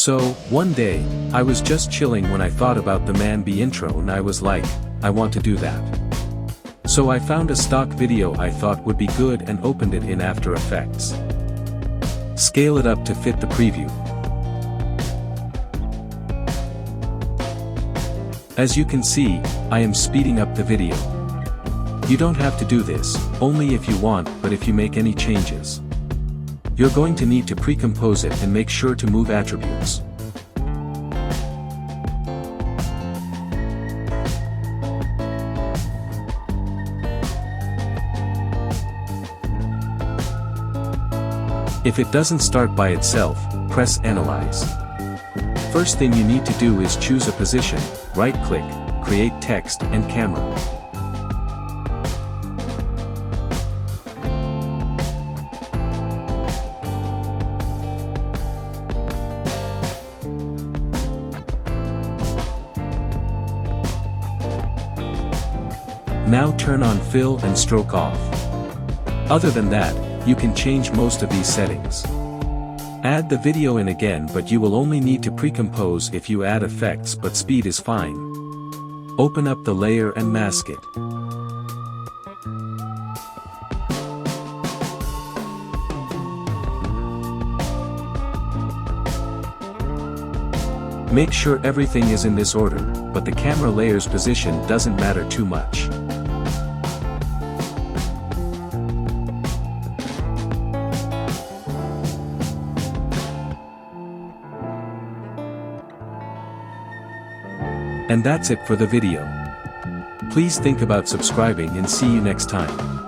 So, one day, I was just chilling when I thought about the Man Bee intro and I was like, I want to do that. So I found a stock video I thought would be good and opened it in After Effects. Scale it up to fit the preview. As you can see, I am speeding up the video. You don't have to do this, only if you want, but if you make any changes, you're going to need to pre-compose it and make sure to move attributes. If it doesn't start by itself, press Analyze. First thing you need to do is choose a position, right-click, create text and camera. Now turn on fill and stroke off. Other than that, you can change most of these settings. Add the video in again, but you will only need to pre-compose if you add effects, but speed is fine. Open up the layer and mask it. Make sure everything is in this order, but the camera layer's position doesn't matter too much. And that's it for the video. Please think about subscribing and see you next time.